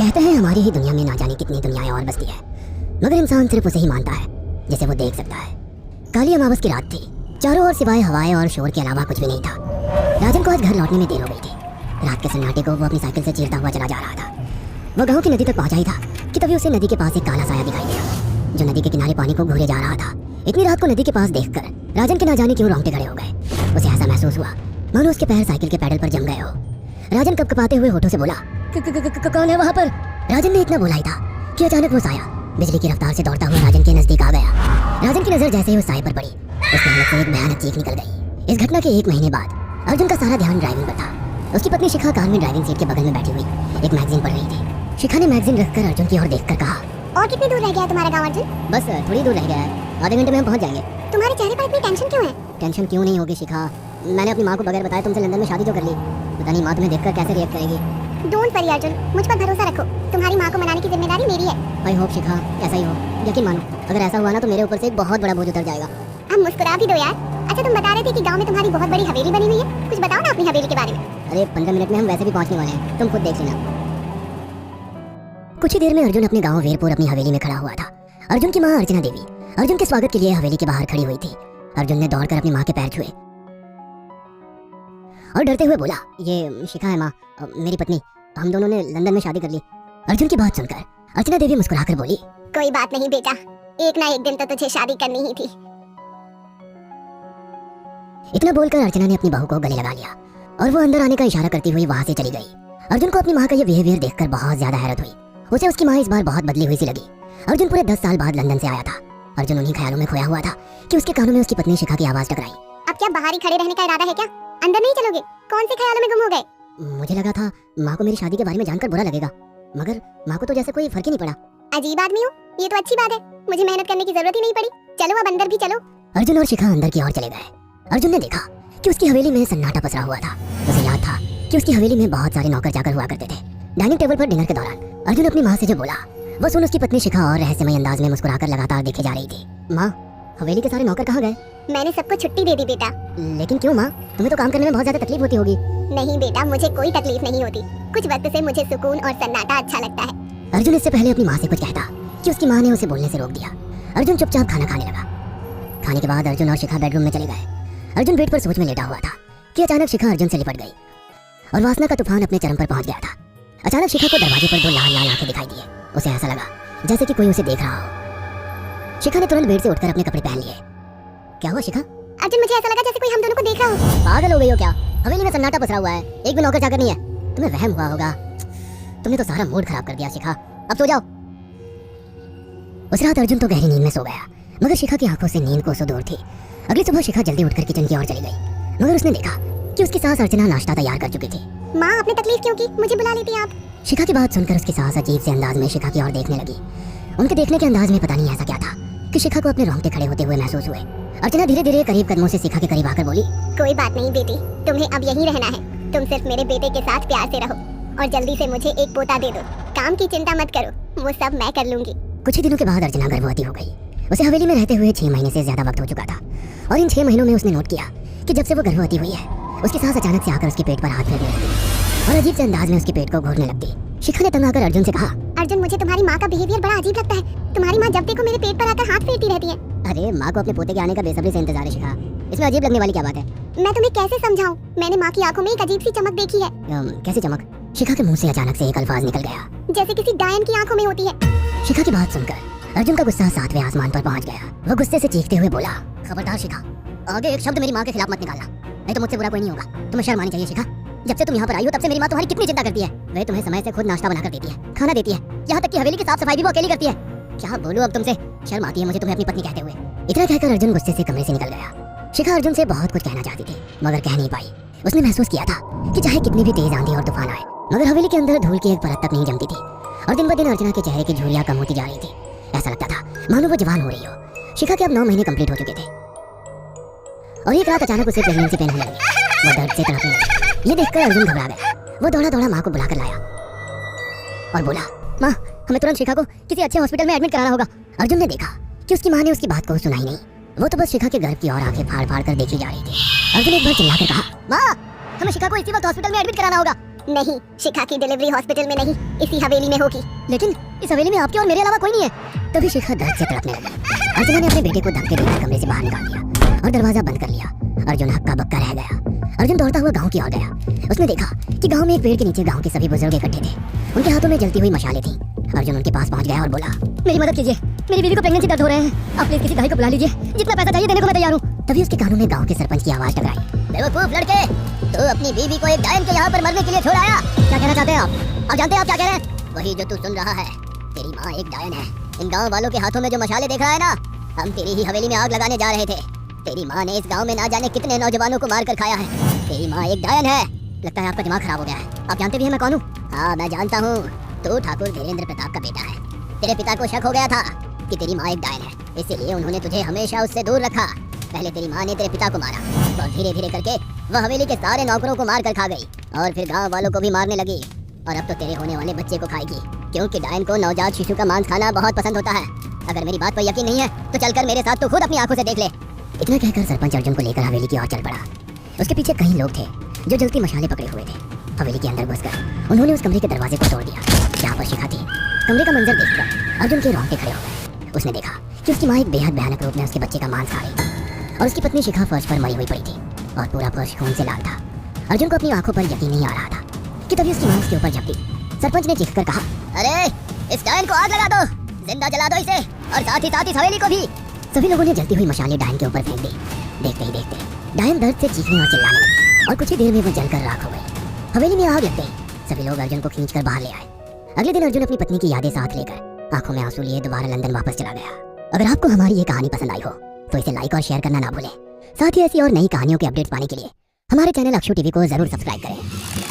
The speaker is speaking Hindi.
कहते हैं हमारी ही दुनिया में ना जाने कितनी दुनियाएं और बसती है, मगर इंसान सिर्फ उसे ही मानता है जिसे वो देख सकता है। काली अमावस की रात थी। चारों ओर सिवाय हवाएं और शोर के अलावा कुछ भी नहीं था। राजन को आज घर लौटने में देर हो गई थी। रात के सन्नाटे को वो अपनी साइकिल से चीरता हुआ चला जा रहा था। वो गांव की नदी तक पहुंचा ही था कि तभी उसे नदी के पास एक काला साया दिखाई दिया जो नदी के किनारे पानी को घूरे जा रहा था। इतनी रात को नदी के पास देखकर राजन के ना जाने क्यों रोंगटे खड़े हो गए। उसे ऐसा महसूस हुआ मानो उसके पैर साइकिल के पैडल पर जम गए हो। राजन कपकपाते हुए होठों से बोला, कौन है वहाँ पर? राजन ने इतना बोला ही था कि अचानक वो साया बिजली की रफ्तार से दौड़ता हुआ राजन के नजदीक आ गया। राजन की नजर जैसे ही उस साये पर पड़ी, उसके हाथ से एक भयानक चीख निकल गई। इस घटना के 1 महीने बाद अर्जुन का सारा ध्यान ड्राइविंग पर था। उसकी पत्नी शिखा कार में ड्राइविंग सीट के बगल में बैठी हुई एक मैगजीन पढ़ रही थी। शिखा ने मैगजीन रखकर अर्जुन की ओर देखकर कहा, और कितनी दूर रह गया है तुम्हारा गांव अर्जुन? बस थोड़ी दूर रह गया है, आधे घंटे में हम पहुंच जाएंगे। तुम्हारे चेहरे पर इतनी टेंशन क्यों है? टेंशन क्यों नहीं होगी शिखा, मैंने अपनी माँ को बगैर बताए तुमसे लंदन में शादी जो कर ली। पता नहीं माँ तुम्हें देखकर कैसे रिएक्ट करेगी। डोंट वरी अर्जुन, मुझ पर भरोसा रखो। तुम्हारी माँ को मनाने की जिम्मेदारी मेरी है। आई होप शिखा ऐसा ही हो। यकीन मानो अगर ऐसा हुआ ना तो मेरे ऊपर से एक बहुत बड़ा बोझ उतर जाएगा। अब मुस्कुरा भी दो यार। अच्छा तुम बता रहे थे कि गांव में तुम्हारी बहुत बड़ी हवेली बनी हुई है, कुछ बताओ ना अपनी हवेली के बारे में। अरे 15 मिनट में हम वैसे भी पहुंचने वाले हैं, तुम खुद देख लेना। कुछ ही देर में अर्जुन अपने गांव वीरपुर अपनी हवेली में खड़ा हुआ था। अर्जुन की माँ अर्चना देवी अर्जुन के स्वागत के लिए हवेली के बाहर खड़ी हुई थी। अर्जुन ने दौड़कर अपनी माँ के पैर छुए और डरते हुए बोला, ये शिखा है माँ, मेरी पत्नी। हम दोनों ने लंदन में शादी कर ली। अर्जुन की बात सुनकर अर्चना देवी मुस्कुराकर बोली, कोई बात नहीं बेटा, एक ना एक दिन तो तुझे शादी करनी ही थी। इतना बोलकर अर्चना ने अपनी बहू को गले लगा लिया और वो अंदर आने का इशारा करती हुई वहां से चली गई। अर्जुन को अपनी माँ का ये बिहेवियर देखकर बहुत ज्यादा हैरत हुई। उसे उसकी माँ इस बार बहुत बदली हुई सी लगी। अर्जुन पूरे 10 साल बाद लंदन से आया था। अर्जुन उन्हीं ख्यालों में खोया हुआ था कि उसके कानों में उसकी पत्नी शिखा की आवाज टकराई। अब क्या बाहर ही खड़े रहने का इरादा है क्या? अंदर नहीं चलोगे? कौन से ख्यालों में गुम हो गए? मुझे लगा था माँ को मेरी शादी के बारे में जानकर बुरा लगेगा, मगर माँ को तो जैसे कोई फर्क ही नहीं पड़ा। अजीब आदमी हो, ये तो अच्छी बात है। मुझे मेहनत करने की जरूरत ही नहीं पड़ी। चलो अब अंदर भी चलो। अर्जुन और शिखा अंदर की ओर चले गए। अर्जुन ने देखा कि उसकी हवेली में सन्नाटा पसरा हुआ था। उसे याद था कि उसकी हवेली में बहुत सारे नौकर चाकर हुआ करते थे। डाइनिंग टेबल पर डिनर के दौरान अर्जुन अपनी माँ से जो बोला वो सुन उसकी पत्नी शिखा और रहस्यमय अंदाज में मुस्कुराकर लगातार देखे जा रही थी। माँ, हवेली के सारे नौकर कहाँ गए? मैंने सबको छुट्टी दे दी बेटा। लेकिन क्यों माँ, तुम्हें तो काम करने में बहुत ज्यादा तकलीफ होती होगी। नहीं बेटा, मुझे कोई तकलीफ नहीं होती। कुछ वक्त से मुझे सुकून और सन्नाटा अच्छा लगता है। अर्जुन इससे पहले अपनी माँ से कुछ कहता कि उसकी माँ ने उसे बोलने से रोक दिया। अर्जुन चुपचाप खाना खाने लगा। खाने के बाद अर्जुन और शिखा बेडरूम में चले गए। अर्जुन बेड पर सोच में लेटा हुआ था कि अचानक शिखा अर्जुन से लिपट गई और वासना का तूफान अपने चरम पर पहुंच गया था। अचानक शिखा को दरवाजे पर 2 लाल लाल आंखें दिखाई दिए। उसे ऐसा लगा जैसे कि कोई उसे देख रहा हो। शिखा ने तुरंत बेड से उठकर अपने कपड़े पहन लिए। क्या हुआ शिखा? अर्जुन मुझे ऐसा लगा जैसे कोई हम दोनों को देख रहा हो। पागल हो गई हो क्या? हवेली में सन्नाटा पसरा हुआ है, एक भी नौकर चाकर नहीं है। तुम्हें वहम हुआ होगा। तुमने तो सारा मूड खराब कर दिया शिखा, अब सो जाओ। उस रात अर्जुन तो गहरी नींद में सो गया, मगर शिखा की आंखों से नींद कोसों दूर थी। अगली सुबह शिखा जल्दी उठकर किचन की ओर चली गई, मगर उसने देखा कि उसकी सास अर्चना नाश्ता तैयार कर चुकी थी। माँ, आपने तकलीफ क्यों की? मुझे बुला लेती आप। शिखा की बात सुनकर उसकी सास अजीब से अंदाज में शिखा की ओर देखने लगी। उनके देखने के अंदाज में पता नहीं ऐसा क्या था कि शिखा को अपने रोंगटे खड़े होते हुए महसूस हुए। अर्चना धीरे धीरे करीब कदमों से शिखा के करीब आकर बोली, कोई बात नहीं बेटी, तुम्हें अब यहीं रहना है। तुम सिर्फ मेरे बेटे के साथ प्यार से रहो और जल्दी से मुझे एक पोता दे दो। काम की चिंता मत करो, वो सब मैं कर लूंगी। कुछ ही दिनों के बाद अर्चना गर्भवती हो गई। उसे हवेली में रहते हुए 6 महीने से ज्यादा वक्त हो चुका था और इन 6 महीनों में उसने नोट किया कि जब से वो गर्भवती हुई है उसकी सास अचानक से आकर उसके पेट पर हाथ फेरने लगती और अजीब से अंदाज में उसके पेट को घूरने लगती। शिखा ने तंग आकर अर्जुन से कहा, अर्जुन मुझे तुम्हारी माँ का बिहेवियर बड़ा अजीब लगता है। तुम्हारी माँ जब देखो मेरे पेट पर आकर हाथ फेरती रहती है। अरे माँ को अपने पोते के आने का बेसब्री से इंतजार है शिखा, इसमें अजीब लगने वाली क्या बात है? मैं तुम्हें कैसे समझाऊं? मैंने माँ की आंखों में एक अजीब सी चमक देखी है। कैसी चमक? शिखा के मुंह से अचानक से एक अल्फाज निकल गया, जैसे किसी डायन की आंखों में होती है। शिखा की बात सुनकर अर्जुन का गुस्सा 7वें आसमान पर पहुंच गया। वो गुस्से से चीखते हुए बोला, खबरदार शिखा, आगे एक शब्द मेरी माँ के खिलाफ मत निकालना, नहीं तो मुझसे बुरा कोई नहीं होगा। तुम्हें शर्म आनी चाहिए शिखा। जब से तुम यहाँ पर आई हो तब से मेरी माँ तुम्हारी कितनी चिंता करती है। वह तुम्हें समय से खुद नाश्ता बनाकर देती है, खाना देती है, यहाँ तक कि हवेली की साफ सफाई भी वो अकेली करती है। क्या बोलूं अब तुमसे, शर्म आती है मुझे तुम्हें अपनी पत्नी कहते हुए। इतना कहकर अर्जुन गुस्से से कमरे से निकल गया। शिखा अर्जुन से बहुत कुछ कहना चाहती थी मगर कह नहीं पाई। उसने महसूस किया था कि चाहे कितनी भी तेज आंधी और तूफान आए मगर हवेली के अंदर धूल की एक परत तक नहीं जमती थी और दिन ब दिन अर्चना के चेहरे की झुर्रियां कम होती जा रही थी। ऐसा लगता था मानो वो जवान हो रही हो। शिखा के अब 9 महीने कंप्लीट हो चुके थे और एक रात अचानक उसे प्रेगनेंसी पेन होने लगी। वो दर्द से तड़पने लगी। ये देखकर अर्जुन घबरा गया। वो दौड़ा दौड़ा माँ को बुलाकर लाया और बोला, माँ, हमें तुरंत शिखा को किसी अच्छे हॉस्पिटल में एडमिट कराना होगा। अर्जुन ने देखा कि उसकी माँ ने उसकी बात को सुना ही नहीं। वो तो बस शिखा के गर्भ की ओर आंखें फाड़ फाड़ कर देखी जा रही थी। अर्जुन एक बार चिल्लाकर कहा, माँ, हमें शिखा को इसी वक्त हॉस्पिटल में एडमिट कराना होगा। नहीं, शिखा की डिलीवरी हॉस्पिटल में नहीं, इसी हवेली में होगी। लेकिन इस हवेली में आपके और मेरे अलावा कोई नहीं है। तभी शिखा दर्द से तड़पने लगी। अर्जुन ने अपने बेटे को धक्के देकर कमरे से बाहर निकाल दिया और दरवाजा बंद कर लिया। अर्जुन हक्का बक्का रह गया। अर्जुन दौड़ता हुआ गांव की ओर गया। उसने देखा कि गांव में एक पेड़ के नीचे गांव के सभी बुजुर्ग इकट्ठे थे। उनके हाथों में जलती हुई मशालें थी। अर्जुन उनके पास पहुंच गया और बोला, मेरी मदद कीजिए, मेरी बीवी को प्रेगनेंसी दर्द हो रहे हैं, आप प्लीज किसी भाई को बुला लीजिए, जितना पैसा चाहिए देने को मैं तैयार हूँ। तभी उसके कानों में गांव के सरपंच की आवाज टकराई, बेवकूफ लड़के, तू अपनी बीवी को एक डायन के यहाँ पर मरने के लिए छोड़ आया। क्या कहना चाहते हैं आप जानते हैं आप क्या कह रहे हैं? वही जो तू सुन रहा है, तेरी माँ एक डायन है। इन गाँव वालों के हाथों में जो मशाले देख रहा है ना, हम तेरी ही हवेली में आग लगाने जा रहे थे। तेरी माँ ने इस गांव में ना जाने कितने नौजवानों को मार कर खाया है। तेरी माँ एक डायन है। लगता है आपका दिमाग खराब हो गया है। आप जानते भी हैं मैं कौन हूँ? हाँ, मैं जानता हूँ, तू ठाकुर धीरेन्द्र प्रताप का बेटा है। तेरे पिता को शक हो गया था कि तेरी माँ एक डायन है, इसीलिए उन्होंने तुझे हमेशा उससे दूर रखा। पहले तेरी माँ ने तेरे पिता को मारा और धीरे धीरे करके वह हवेली के सारे नौकरों को मार कर खा गई और फिर गाँव वालों को भी मारने लगी। और अब तो तेरे होने वाले बच्चे को खाएगी, क्योंकि डायन को नवजात शिशु का मांस खाना बहुत पसंद होता है। अगर मेरी बात पर यकीन नहीं है तो चलकर मेरे साथ तो खुद अपनी आंखों से देख ले। इतना कहकर सरपंच अर्जुन को लेकर हवेली की ओर चल पड़ा। उसके पीछे कई लोग थे जो जलती मशाले पकड़े हुए थे। हवेली के अंदर घुसकर उन्होंने उस कमरे के दरवाजे को तोड़ दिया जहाँ पर शिखा थी। कमरे का मंजर देखकर अर्जुन के रोंगटे खड़े हो गए। उसने देखा कि उसकी माँ एक बेहद भयानक रूप में उसके बच्चे का मांस खा रही थी और उसकी पत्नी शिखा फर्श पर मरी हुई पड़ी थी और पूरा फर्श खून से लाल था। अर्जुन को अपनी आंखों पर यकीन नहीं आ रहा था कि तभी उसकी माँ उसके ऊपर झपटी। सरपंच ने चीखकर कहा, अरे इस डायन को आग लगा दो, जिंदा जला दो इसे और साथ ही इस हवेली को भी। सभी लोगों ने जलती हुई मशाले डायन के ऊपर फेंक दी। देखते ही देखते डायन दर्द से चीखने और चिल्लाने लगी और कुछ ही देर में वो जलकर राख हो गई। हवेली में आग लगते ही सभी लोग अर्जुन को खींचकर बाहर ले आए। अगले दिन अर्जुन अपनी पत्नी की यादें साथ लेकर आंखों में आंसू लिए दोबारा लंदन वापस चला गया। अगर आपको हमारी ये कहानी पसंद आई हो तो इसे लाइक और शेयर करना ना भूलें। साथ ही ऐसी और नई कहानियों के अपडेट्स पाने के लिए हमारे चैनल अक्षु टीवी को जरूर सब्सक्राइब करें।